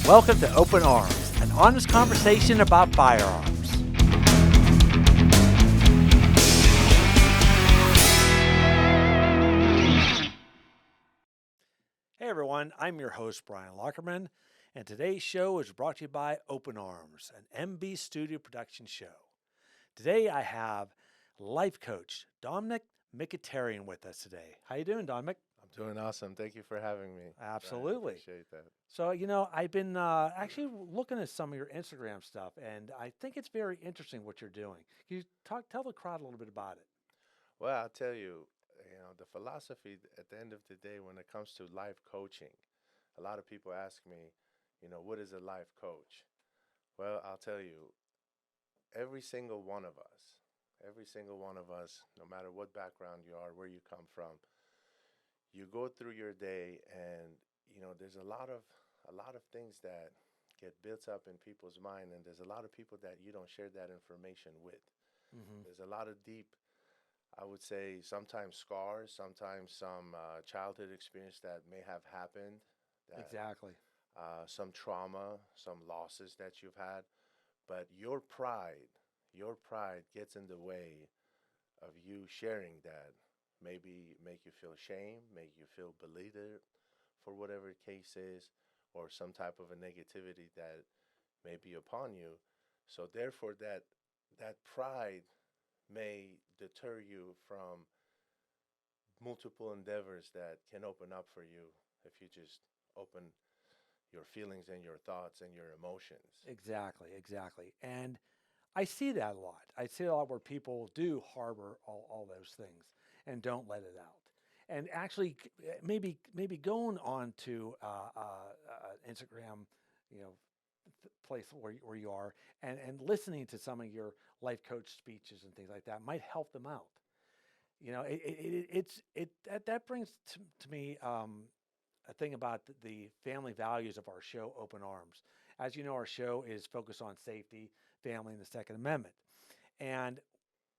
Welcome to Open Arms, an honest conversation about firearms. Hey everyone, I'm your host Brian Lockerman, and today's show is brought to you by Open Arms, an MB Studio production show. Today I have life coach Donmik Mkhitarian with us today. How you doing, Donmik? I'm doing awesome. Thank you for having me. Absolutely. I appreciate that. So, I've been actually looking at some of your Instagram stuff, and I think it's very interesting what you're doing. Can you tell the crowd a little bit about it? Well, I'll tell you, the philosophy at the end of the day when it comes to life coaching, a lot of people ask me, what is a life coach? Well, I'll tell you, every single one of us, no matter what background you are, where you come from, you go through your day and, there's a lot of things that get built up in people's mind, and there's a lot of people that you don't share that information with. Hmm. There's a lot of deep, I would say, sometimes scars, sometimes some childhood experience that may have happened, that Exactly. some trauma, some losses that you've had, but your pride gets in the way of you sharing that. Maybe make you feel shame, make you feel belittled for whatever the case is, or some type of a negativity that may be upon you. So therefore, that pride may deter you from multiple endeavors that can open up for you if you just open your feelings and your thoughts and your emotions. Exactly. And I see that a lot. I see a lot where people do harbor all those things and don't let it out. And actually, maybe going on to Instagram, place where you are, and listening to some of your life coach speeches and things like that might help them out. That brings to me a thing about the family values of our show, Open Arms. As you know, our show is focused on safety, family, and the Second Amendment. And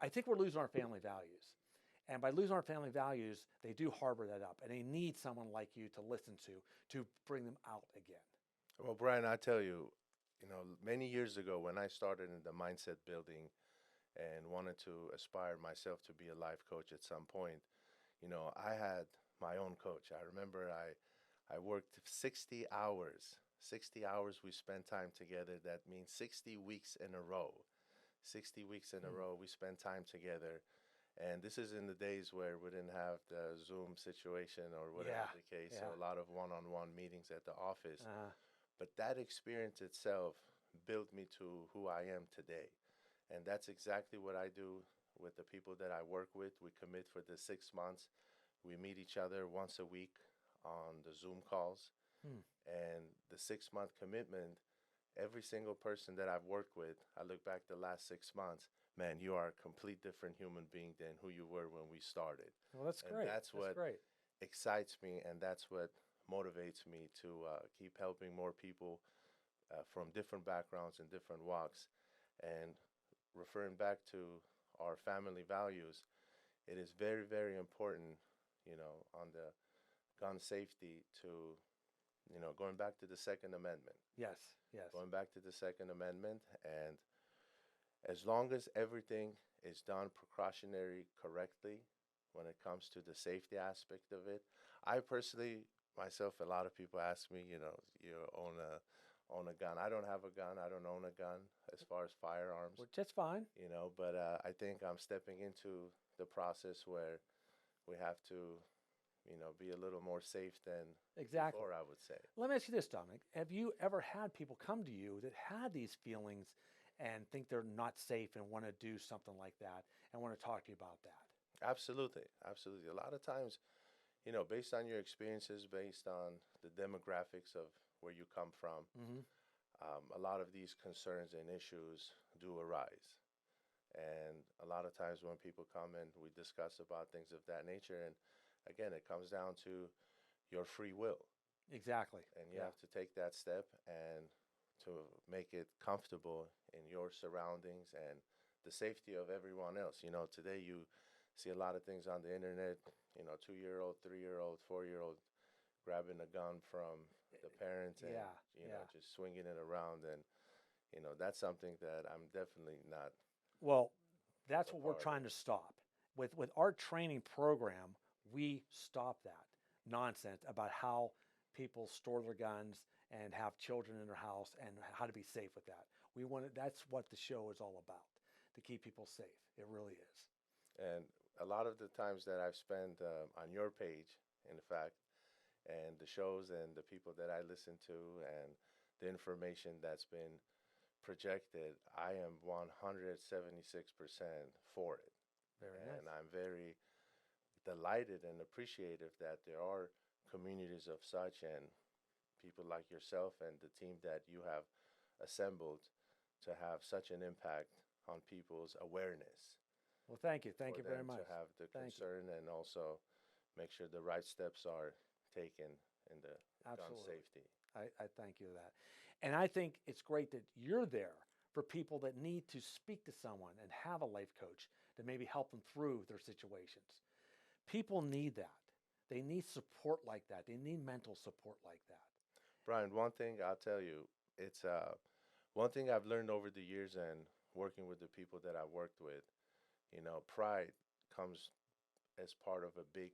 I think we're losing our family values. And by losing our family values, they do harbor that up, and they need someone like you to listen to bring them out again. Well, Brian, I tell you, many years ago when I started in the mindset building and wanted to aspire myself to be a life coach at some point, I had my own coach. I remember I worked 60 hours. 60 hours we spent time together. That means 60 weeks in a row. 60 weeks in a Hmm. row we spent time together. And this is in the days where we didn't have the Zoom situation or whatever Yeah, the case. So yeah. a lot of one-on-one meetings at the office. Uh, But that experience itself built me to who I am today. And that's exactly what I do with the people that I work with. We commit for the 6 months. We meet each other once a week on the Zoom calls. hmm. And the 6 month commitment, every single person that I've worked with, I look back the last 6 months, man, you are a complete different human being than who you were when we started. Well, that's And great. that's That's what great. excites me, and that's what motivates me to keep helping more people from different backgrounds and different walks. And referring back to our family values, it is very, very important, on the gun safety to, going back to the Second Amendment, Yes, yes. going back to the Second Amendment, and as long as everything is done precautionary correctly when it comes to the safety aspect of it, I personally, myself, a lot of people ask me, you own a gun. I don't have a gun. I don't own a gun as far as firearms, Which that's fine. but I think I'm stepping into the process where we have to, be a little more safe than Exactly. before, I would say. Let me ask you this, Dominic. Have you ever had people come to you that had these feelings and think they're not safe and want to do something like that and want to talk to you about that? Absolutely, absolutely. A lot of times, based on your experiences, based on the demographics of where you come from, Hmm. a lot of these concerns and issues do arise. And a lot of times when people come and we discuss about things of that nature, and again, it comes down to your free will. Exactly. And you Yeah. have to take that step and to make it comfortable in your surroundings and the safety of everyone else. Today you see a lot of things on the internet, 2-year old, 3-year old, 4-year old grabbing a gun from the parents and, Yeah, yeah. just swinging it around. And, that's something that I'm definitely not Well, that's a what we're part trying of. to stop. With our training program, we stop that nonsense about how people store their guns and have children in their house and how to be safe with that. We want to, that's what the show is all about, to keep people safe. It really is. And a lot of the times that I've spent on your page, in fact, and the shows and the people that I listen to and the information that's been projected, I am 176% for it. Very And nice. I'm very delighted and appreciative that there are communities of such and people like yourself and the team that you have assembled to have such an impact on people's awareness, Well, thank you. Thank for you very them to much. have the Thank you. concern and also make sure the right steps are taken in the gun Absolutely. safety. I thank you for that. And I think it's great that you're there for people that need to speak to someone and have a life coach to maybe help them through their situations. People need that. They need support like that. They need mental support like that. Brian, one thing I'll tell you, it's one thing I've learned over the years and working with the people that I've worked with, pride comes as part of a big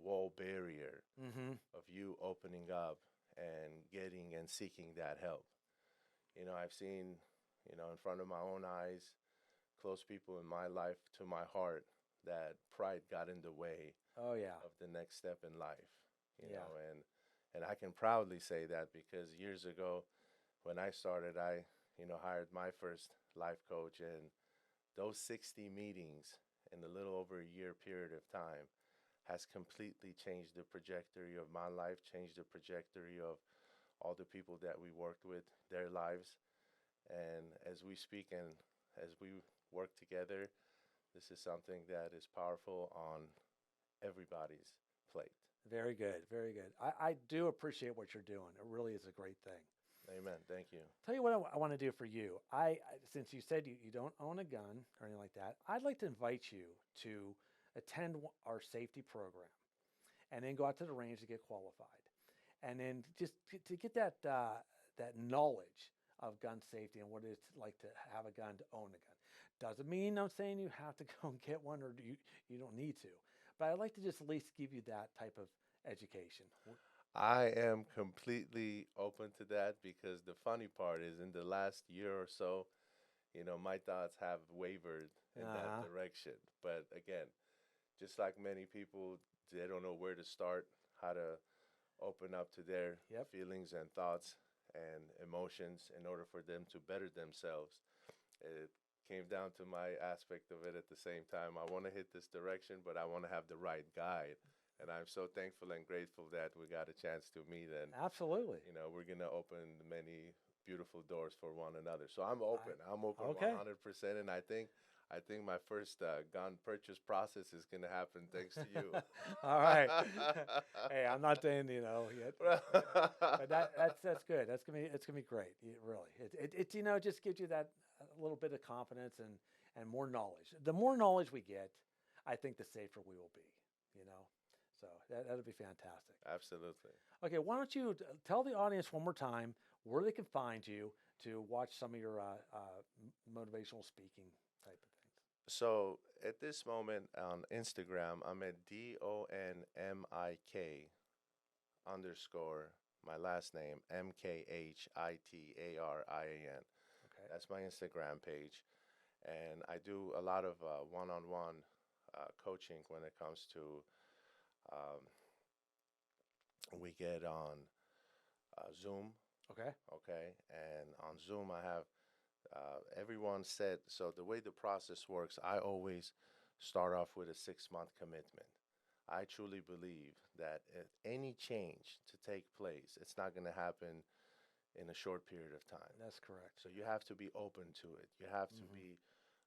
wall barrier Mm-hmm. of you opening up and getting and seeking that help. I've seen, in front of my own eyes, close people in my life to my heart that pride got in the way Oh yeah. of the next step in life, Yeah. and I can proudly say that because years ago when I started, I, hired my first life coach, and those 60 meetings in a little over a year period of time has completely changed the trajectory of my life, changed the trajectory of all the people that we worked with, their lives. And as we speak and as we work together, this is something that is powerful on everybody's plate. Very good. Very good. I do appreciate what you're doing. It really is a great thing. Amen. Thank you. Tell you what I want to do for you. Since you said you don't own a gun or anything like that, I'd like to invite you to attend our safety program and then go out to the range to get qualified. And then just to get that knowledge of gun safety and what it's like to have a gun, to own a gun. Doesn't mean I'm saying you have to go and get one or you don't need to. But I'd like to just at least give you that type of education. I am completely open to that because the funny part is in the last year or so, my thoughts have wavered in that Uh-huh. direction. But again, just like many people, they don't know where to start, how to open up to their Yep. feelings and thoughts and emotions in order for them to better themselves. It came down to my aspect of it at the same time. I want to hit this direction, but I want to have the right guide. And I'm so thankful and grateful that we got a chance to meet. And, Absolutely. we're going to open many beautiful doors for one another. So I'm open. I'm open Okay. 100%. And I think my first gun purchase process is going to happen thanks to you. All right. Hey, I'm not saying yet, but that's good. It's gonna be great. Really, it just gives you that little bit of confidence and more knowledge. The more knowledge we get, I think the safer we will be. You know, so that'll be fantastic. Absolutely. Okay, why don't you tell the audience one more time where they can find you to watch some of your motivational speaking type of things. So at this moment on Instagram, I'm at DONMIK underscore my last name MKHITARIAN. Okay. That's my Instagram page, and I do a lot of one-on-one coaching when it comes to. Um, we get on Zoom, Okay. okay, and on Zoom I have everyone said. So the way the process works, I always start off with a 6 month commitment. I truly believe that if any change to take place, it's not going to happen in a short period of time. That's correct. So you have to be open to it. You have to Hmm. be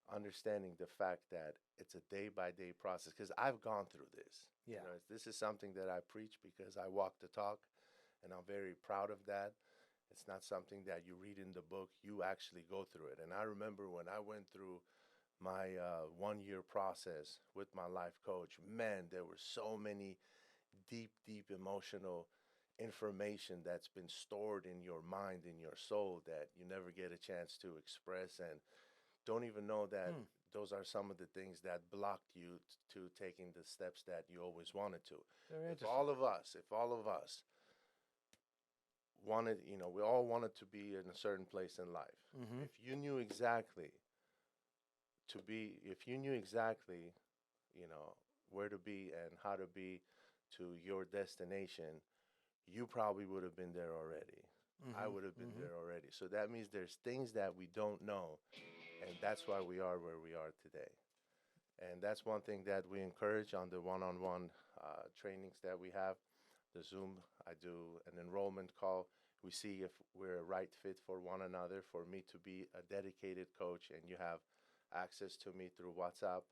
understanding the fact that it's a day by day process because I've gone through this. Yeah. This is something that I preach because I walk the talk and I'm very proud of that. It's not something that you read in the book, you actually go through it. And I remember when I went through my 1 year process with my life coach, man, there were so many deep, deep emotional information that's been stored in your mind, in your soul, that you never get a chance to express, and don't even know that Hmm. those are some of the things that blocked you to taking the steps that you always wanted to. Very If interesting. all of us, if all of us wanted, you know, we all wanted to be in a certain place in life. Mm-hmm. If you knew exactly if you knew exactly, you know, where to be and how to be to your destination, you probably would have been there already. I Mm-hmm. would have been Mm-hmm. there already. So that means there's things that we don't know, and that's why we are where we are today. And that's one thing that we encourage on the one-on-one trainings that we have. The Zoom, I do an enrollment call. We see if we're a right fit for one another. For me to be a dedicated coach, and you have access to me through WhatsApp,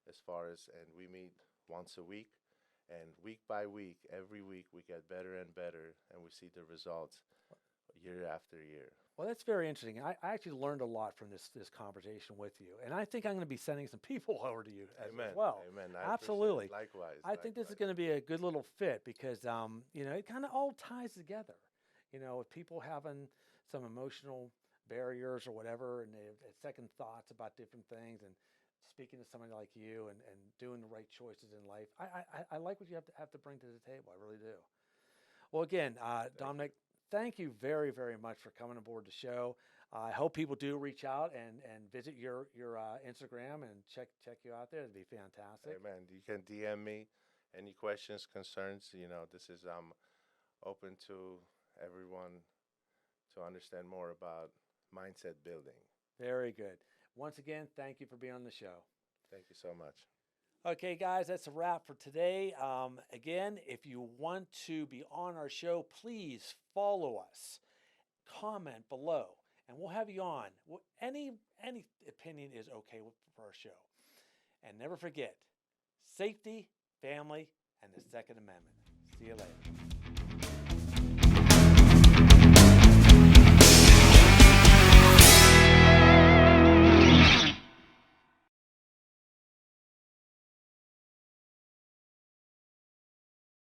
as far as, and we meet once a week. And week by week, every week, we get better and better, and we see the results year after year. Well, that's very interesting. I actually learned a lot from this conversation with you, and I think I'm going to be sending some people over to you as Amen. well. Amen. I appreciate it. Absolutely. Likewise. I think this is Likewise. going to be a good little fit because you know, it kind of all ties together. You know, if people having some emotional barriers or whatever, and they have second thoughts about different things, and speaking to somebody like you and doing the right choices in life, I like what you have to bring to the table. I really do. Well, again, Thank you. Dominic, thank you very, very much for coming aboard the show. I hope people do reach out and visit your Instagram and check you out there. It'd be fantastic. Amen. You can DM me any questions, concerns. You know, this is open to everyone to understand more about mindset building. Very good. Once again, thank you for being on the show. Thank you so much. Okay, guys, that's a wrap for today. Again, if you want to be on our show, please follow us, comment below, and we'll have you on. Any opinion is okay for our show. And never forget, safety, family, and the Second Amendment. See you later.